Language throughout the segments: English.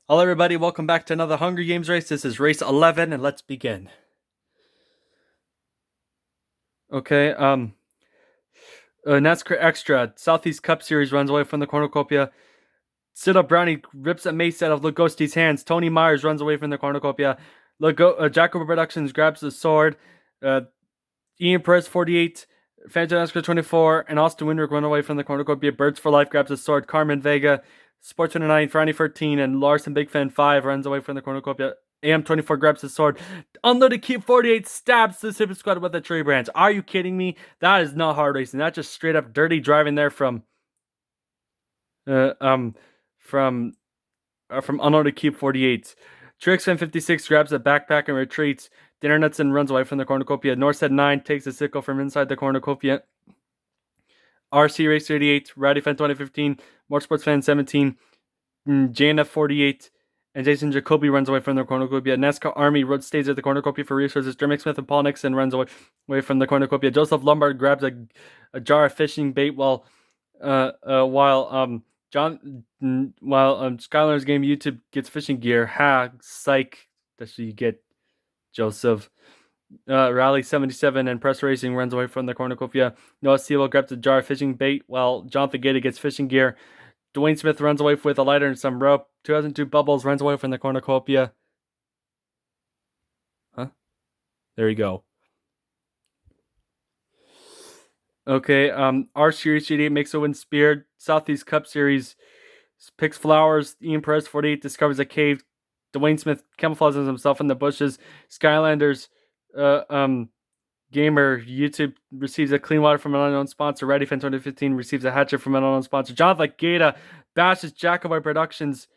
Hello, everybody. Welcome back to another Hunger Games race. This is race 11, and let's begin. Okay. NASCAR Extra Southeast Cup Series runs away from the cornucopia. Sit Up Brownie rips a mace out of Lugosti's hands. Tony Myers runs away from the cornucopia. Jacobo Productions grabs the sword. Uh, Ian Perez 48, Phantom NASCAR 24, and Austin Winrick run away from the cornucopia. Birds for Life grabs the sword. Carmen Vega, Sports 29, Franny 13, and Larson Big Fan 5 runs away from the cornucopia. AM24 grabs the sword. Unloaded Keep 48 stabs the Super Squad with a tree branch. Are you kidding me? That is not hard racing. That's just straight up dirty driving there from uh, um from Unloaded Keep 48. Trixfan 56 grabs a backpack and retreats. Dinner Nutson runs away from the cornucopia. Norset 9 takes a sickle from inside the cornucopia. RC Race 38, Rowdy Fan 2015, Motorsports Fan 17, JNF 48, and Jason Jacoby runs away from the cornucopia. NASCAR Army stays at the cornucopia for resources. Jermaine Smith and Paul Nixon runs away from the cornucopia. Joseph Lombard grabs a jar of fishing bait while Skylar's game YouTube gets fishing gear. Ha, psych. That's what you get, Joseph. Rally 77 and Press Racing runs away from the cornucopia. Noah Sewell grabs a jar of fishing bait while Jonathan Gaeta gets fishing gear. Dwayne Smith runs away with a lighter and some rope. 2002 Bubbles runs away from the cornucopia. Huh? There you go. Okay, our Series 88 makes a win spear. Southeast Cup Series picks flowers. Ian Perez 48 discovers a cave. Dwayne Smith camouflages himself in the bushes. Skylanders Gamer YouTube receives a clean water from an unknown sponsor. Ready Fan 2015 receives a hatchet from an unknown sponsor. Jonathan Gaeta bashes Jacoboy Productions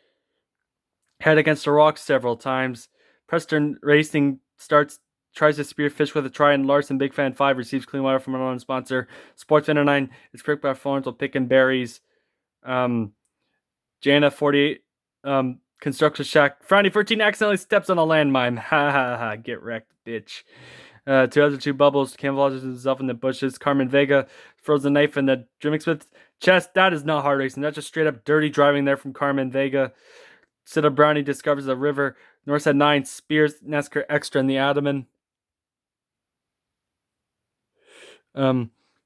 head against a rock several times. Preston Racing tries to spearfish with a try, and Larson Big Fan 5 receives clean water from an unknown sponsor. Sports 9 is pricked by thorns while picking berries. Jana 48 constructs a shack. Franny 13 accidentally steps on a landmine. Ha ha ha, get wrecked, bitch. 2002 Bubbles camouflages himself in the bushes. Carmen Vega throws a knife in the Jimmy Smith chest. That is not hard racing. That's just straight up dirty driving there from Carmen Vega. Sita Brownie discovers the river. Northside 9 spears NASCAR Extra in the abdomen.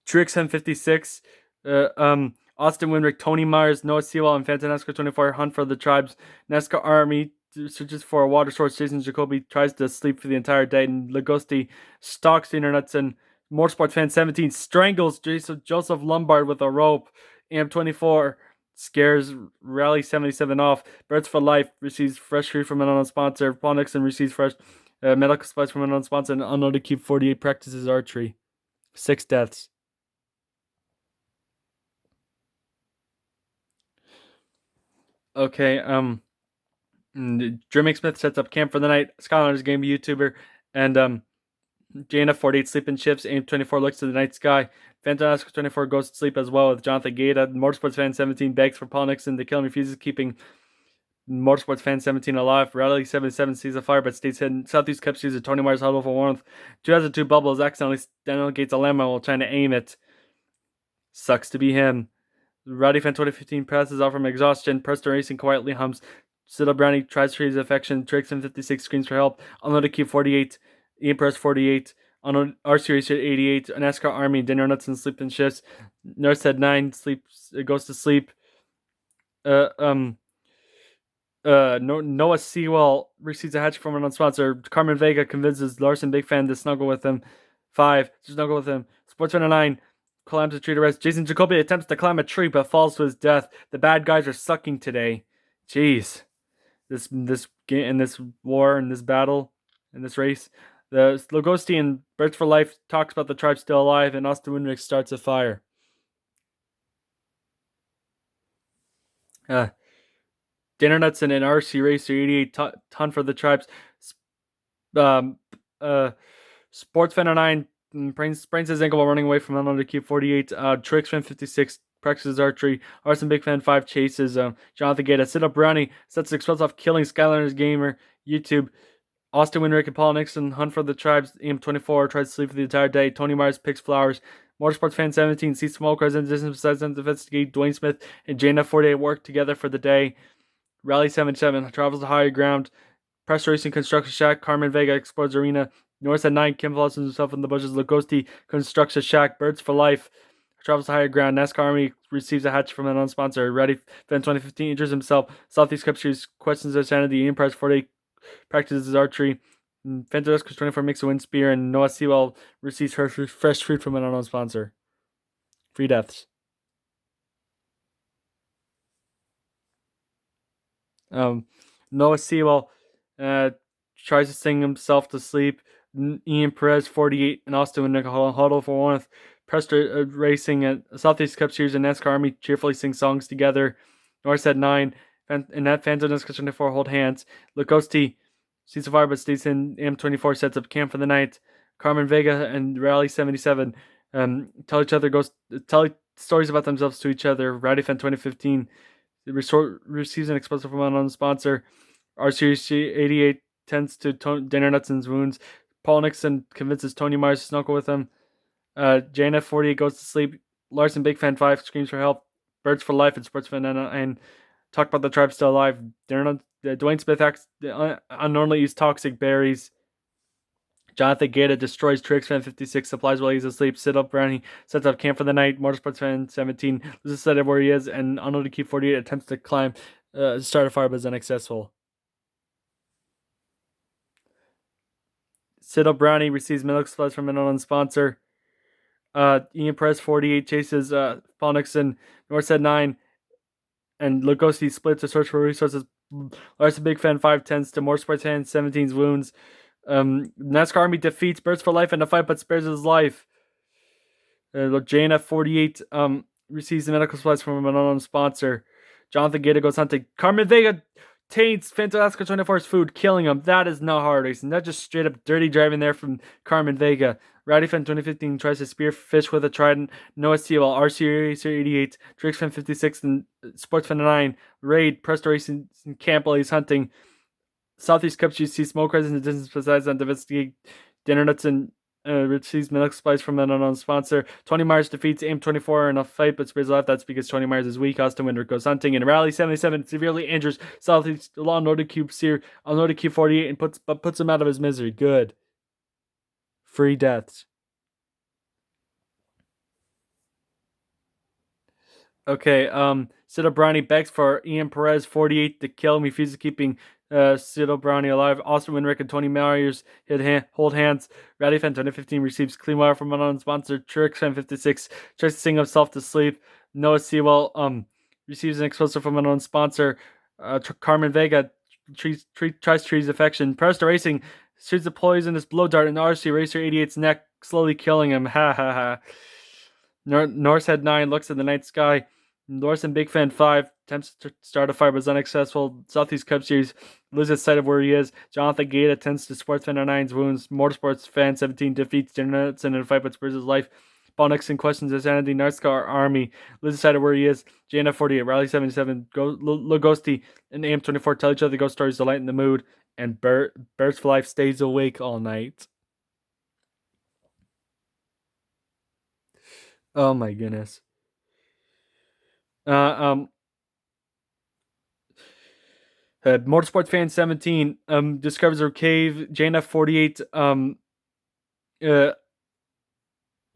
Trix 56. Austin Winrick, Tony Myers, Noah Sewell, and Phantom NASCAR 24 hunt for the tribes. NASCAR Army searches for a water source. Jason Jacoby tries to sleep for the entire day, and Lagosti stalks the internets, and Motorsports Fan 17 strangles Joseph Lombard with a rope. AM24 scares Rally 77 off. Birds for Life receives fresh food from an unknown sponsor. Paul Nixon receives fresh medical supplies from an unknown sponsor, and Unloaded Keep 48 practices archery. 6 deaths. Okay, Jermaine Smith sets up camp for the night. Skylar's game YouTuber, and Jana 48 sleeping shifts. Aim 24 looks to the night sky. Phantom NASCAR 24 goes to sleep as well with Jonathan Gaeta. Motorsports Fan 17 begs for Paul Nixon to kill him, refuses, keeping Motorsports Fan 17 alive. Rally 77 sees a fire but stays hidden. Southeast Cup sees a Tony Myers huddle for warmth. 2002 Bubbles accidentally delegates a landmine while trying to aim it. Sucks to be him. Rowdy Fan 2015 passes out from exhaustion. Preston Racing quietly hums. Sita Brownie tries to raise affection. Tricks in 56 screams for help. Unloaded Keep 48. Ian Press 48. On our series 88. NASCAR Army. Dinner Nuts and Sleep and Shifts. Nurse Head 9 goes to sleep. Noah Sewell receives a hatchet from an unsponsor. Carmen Vega convinces Larson Big Fan to snuggle with him. 5 to snuggle with him. Sports 9 climbs a tree to rest. Jason Jacoby attempts to climb a tree but falls to his death. The bad guys are sucking today. Jeez. This game, in this war, in this battle, in this race. The Lugosti and Birds for Life talks about the tribe still alive, and Austin Winrick starts a fire. Dinner Nuts and an RC Racer 88 ton for the tribes. Sports Fan 9 sprains his ankle while running away from Unloaded Keep 48. Tricks Fan 56 practices archery. Arson Big Fan 5 chases Jonathan Gaeta. Sit Up Brownie sets the express off killing Skylanders Gamer. YouTube. Austin Winrick and Paul Nixon hunt for the tribes. AM24 tries to sleep for the entire day. Tony Myers picks flowers. Motorsports Fan 17 sees smoke rise in the distance, decides to investigate. Dwayne Smith and JNF 48 work together for the day. Rally 77 travels to higher ground. Press Racing constructs a shack. Carmen Vega explores arena. North at 9. Kim follows himself in the bushes. Lugosti constructs a shack. Birds for life travels to higher ground. NASCAR Army receives a hatch from an unknown sponsor. Ready Fan 2015 injures himself. Southeast Cup Series questions their sanity. Ian Price 48 practices archery. Fantastic 24 makes a wind spear, and Noah Sewell receives fresh fruit from an unknown sponsor. 3 deaths. Noah Sewell tries to sing himself to sleep. Ian Perez 48 and Austin Winnick huddle for one. Prester Racing at Southeast Cup Series and NASCAR Army cheerfully sing songs together. North at 9. And that Phantom NASCAR 24 hold hands. Lugosti sees the fire but stays in. M24 sets up camp for the night. Carmen Vega and Rally 77 tell stories about themselves to each other. Rowdy Fan 2015 receives an explosive from an unknown sponsor. RCC 88 tends to Dinner Nutson's wounds. Paul Nixon convinces Tony Myers to snuggle with him. JNF 48 goes to sleep. Larson Big Fan 5 screams for help. Birds for life and Sportsman and talk about the tribe still alive. Dwayne Smith acts unknowingly eats toxic berries. Jonathan Gaeta destroys Trix Fan 56, supplies while he's asleep. Sit up Brownie sets up camp for the night. Motorsports Fan 17 loses sight of where he is, and Unloaded Key 48 attempts to climb, start a fire but is unsuccessful. Sit up Brownie receives milk supplies from an unknown sponsor. Ian Perez 48 chases Paul Nixon. Northside 9 and Lugosi splits to search for resources. Larson Big Fan 5 tends to Motorsports Fan 17's wounds. NASCAR Army defeats Birds for Life in the fight but spares his life. JNF 48 receives the medical supplies from an unknown sponsor. Jonathan Gaeta goes hunting. Carmen Vega taints Fantastic 24's food, killing him. That is not hard racing. That's just straight up dirty driving there from Carmen Vega. Rowdy Fan 2015 tries to spearfish with a trident. Noah Sewell, RC Racer 88, Drix Fan 56, and Sports Fan 9 raid Presto Racing camp while he's hunting. Southeast Cup, you see smoke rising in the distance besides on investigate Dinner Nuts and receives medical supplies from an unknown sponsor. Tony Myers defeats AIM-24 in a fight but spares life. That's because Tony Myers is weak. Austin Winter goes hunting, and Rally 77 severely injures Southeast Unloaded Cube 48 and puts him out of his misery. Good. 3 deaths. Okay, Cito Brownie begs for Ian Perez 48 to kill him. He refuses keeping Cito Brownie alive. Austin Winrick and Tony Myers hold hands. Rowdy Fan 2015 receives clean water from unknown sponsor. Trix Fan 56 tries to sing himself to sleep. Noah Sewell receives an explosive from an unknown sponsor. Carmen Vega tries to treat his affection. Presto Racing shoots a poisonous blow dart in RC Racer 88's neck, slowly killing him. Ha ha ha. Norse Head 9 looks at the night sky. Larson Big Fan 5 attempts to start a fire but is unsuccessful. Southeast Cup Series loses sight of where he is. Jonathan Gaeta tends to Sports Fan 9's wounds. Motorsports Fan 17 defeats Dinner Nuts in a fight but spares his life. Paul Nixon questions his sanity. NASCAR Army loses sight of where he is. JNF 48, Rally 77, Lugosti, and AM24 tell each other ghost stories to lighten the mood. And Birds for Life stays awake all night. Oh my goodness. Motorsports Fan 17 discovers a cave. JNF 48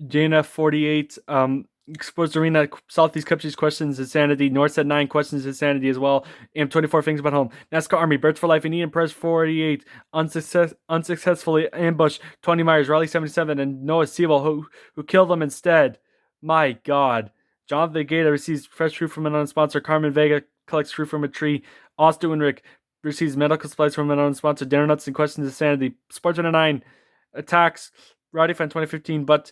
JNF 48 exposed arena. Southeast Cup Series questions his sanity. Northside 9 questions his sanity as well. AM24 thinks about home. NASCAR Army, Birds for Life, and Ian Perez 48 unsuccessfully ambush Tony Myers, Rally 77, and Noah Sewell, who killed them instead. My God. Jonathan Gaeta receives fresh fruit from an unknown sponsor. Carmen Vega collects fruit from a tree. Austin Winrick receives medical supplies from an unknown sponsor. Dinner Nuts and questions his sanity. Sportsman 9 attacks Rowdy Fan 2015, but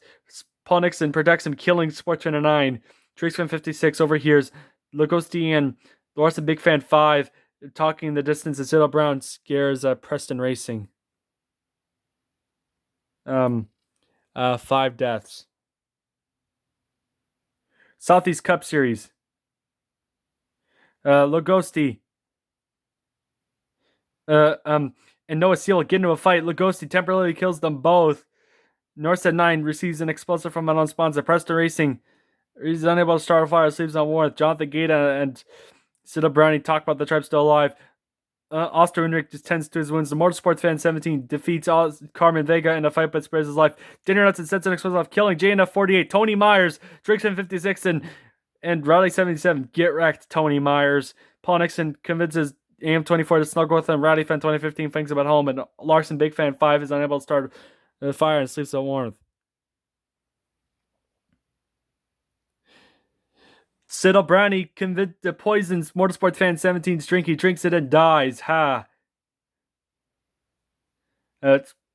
Paul Nixon protects him, killing Sportsman 9. Trix Fan 56 overhears Lugosti and Larson Big Fan 5 talking in the distance, and Cito Brown scares Preston Racing. 5 deaths. Southeast Cup Series. Lugosti. And Noah Sewell get into a fight. Lugosti temporarily kills them both. Northside 9 receives an explosive from an unknown sponsor. Preston Racing is unable to start a fire, sleeps on warmth. Jonathan Gaeta and Sit up Brownie, talk about the tribe still alive. Austin Winrick just tends to his wounds. The Motorsports Fan 17 defeats Carmen Vega in a fight but spares his life. Dinner Nuts and sets an explosive off, killing JNF 48. Tony Myers, Drixon 56, and Riley 77. Get wrecked, Tony Myers. Paul Nixon convinces AM24 to snuggle with him. Rowdy Fan 2015 thinks about home, and Larson Big Fan 5 is unable to start the fire and sleeps at warmth. Sid Brownie poisons Motorsports Fan 17's drink. He drinks it and dies. Ha.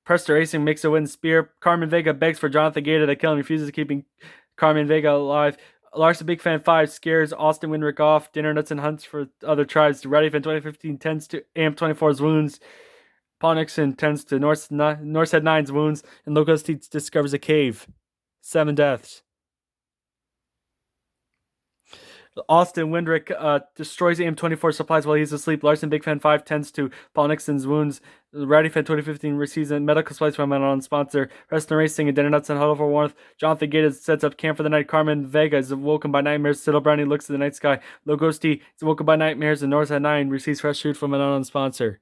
Prester Racing makes a win spear. Carmen Vega begs for Jonathan Gator to kill him. Refuses keeping Carmen Vega alive. Larson Big Fan 5 scares Austin Winrick off. Dinner Nuts and hunts for other tribes. Rowdy Fan 2015 tends to AM24's wounds. Paul Nixon tends to Norsehead 9's wounds. And Locos discovers a cave. 7 deaths. Austin Windrick destroys AM24 supplies while he's asleep. Larson Big Fan 5 tends to Paul Nixon's wounds. Rowdy Fan 2015 receives medical supplies from an unknown sponsor. Preston Racing and Dinner Nuts and huddle for warmth. Jonathan Gates sets up camp for the night. Carmen Vega is awoken by nightmares. Siddle Brownie looks at the night sky. Logosti is awoken by nightmares, and Norsehead 9 receives fresh food from an unknown sponsor.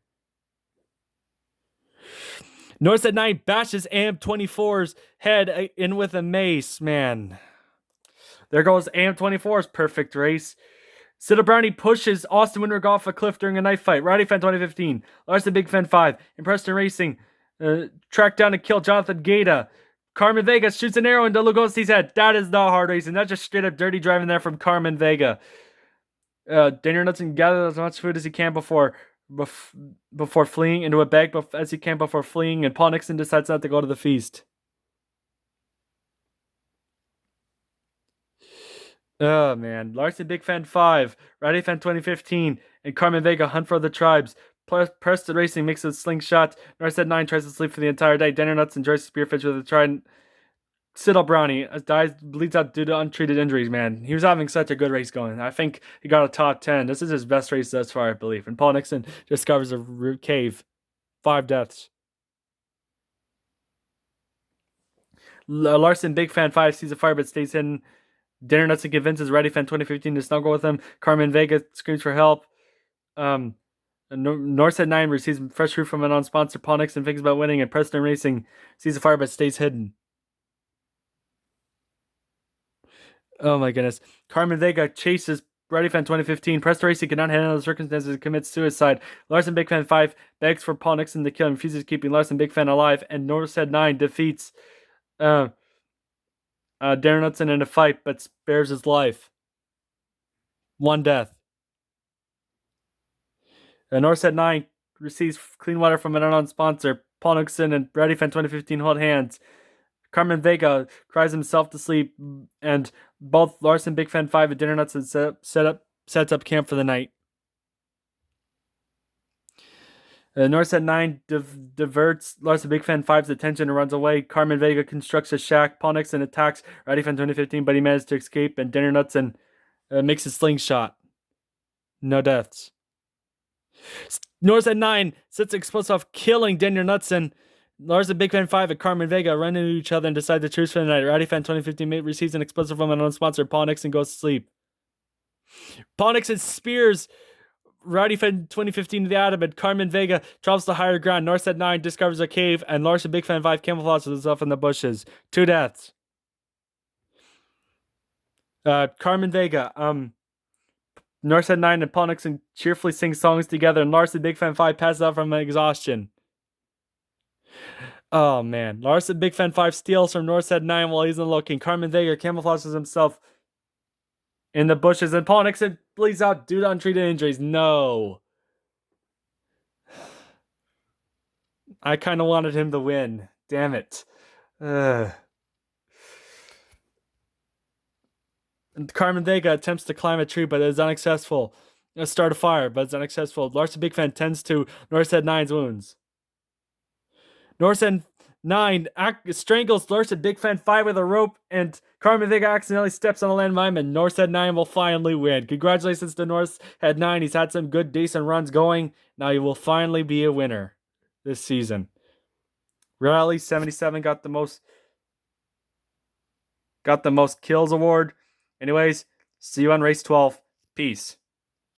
Norsehead 9 bashes AM24's head in with a mace, man. There goes AM24's perfect race. Siddle Brownie pushes Austin Winrick off a cliff during a knife fight. Rowdy Fan 2015. Larson Big Fan 5. And Preston Racing track down and kill Jonathan Gaeta. Carmen Vega shoots an arrow into Lugosti's head. That is not hard racing. That's just straight up dirty driving there from Carmen Vega. Dinner Nuts and gathers as much food as he can before fleeing into a bag as he can before fleeing. And Paul Nixon decides not to go to the feast. Oh, man. Larson Big Fan 5, Rowdy Fan 2015, and Carmen Vega hunt for the tribes. Preston Racing makes a slingshot. Norsehead 9 tries to sleep for the entire day. Dinner Nuts enjoys spearfish with a trident. Siddle Brownie bleeds out due to untreated injuries, man. He was having such a good race going. I think he got a top 10. This is his best race thus far, I believe. And Paul Nixon discovers a cave. 5 deaths. Larson Big Fan 5 sees a fire but stays hidden. Dinner Nuts and convinces Rowdy Fan 2015 to snuggle with him. Carmen Vega screams for help. Norsehead 9 receives fresh fruit from a non-sponsor. Paul Nixon thinks about winning, and Preston Racing sees a fire but stays hidden. Oh my goodness. Carmen Vega chases Rowdy Fan 2015. Preston Racing cannot handle the circumstances and commits suicide. Larson Big Fan 5 begs for Paul Nixon to kill him, refuses keeping Larson Big Fan alive, and Norsehead 9 defeats Darren Hudson in a fight, but spares his life. 1 death. Norsehead 9 receives clean water from an unknown sponsor. Paul Nixon and Rowdy Fan 2015 hold hands. Carmen Vega cries himself to sleep, and both Larson Big Fan 5 and Dinner Nuts sets up camp for the night. Norsehead 9 diverts Larson Big Fan 5's attention and runs away. Carmen Vega constructs a shack. Paul Nixon attacks Rowdy Fan 2015, but he manages to escape, and Dinner Nuts makes a slingshot. No deaths. Norsehead 9 sets explosive off, killing Dinner Nuts, and Larson Big Fan 5 and Carmen Vega run into each other and decide to choose for the night. Rowdy Fan 2015 receives an explosive from an unknown sponsor. Paul Nixon goes to sleep. Paul Nixon spears Rowdy Fan 2015 to the abdomen. Carmen Vega travels to higher ground. Norsehead 9 discovers a cave, and Larson Big Fan 5 camouflages himself in the bushes. 2 deaths. Carmen Vega, Norsehead 9 and Paul Nixon cheerfully sing songs together, and Larson Big Fan 5 passes out from exhaustion. Oh man. Larson Big Fan 5 steals from Norsehead 9 while he's unlooking. Carmen Vega camouflages himself in the bushes, and Paul Nixon bleeds out due to untreated injuries. No. I kind of wanted him to win. Damn it. And Carmen Vega attempts to climb a tree, but is unsuccessful. Start a fire, but it's unsuccessful. Larson Big Fan tends to Norsehead 9's wounds. Norsehead 9 strangles Larson Big Fan 5 with a rope, and Carmen Vega accidentally steps on a landmine, and Norsehead 9 will finally win. Congratulations to Norsehead 9. He's had some good, decent runs going. Now he will finally be a winner this season. Rally 77 got the most kills award. Anyways, see you on race 12. Peace.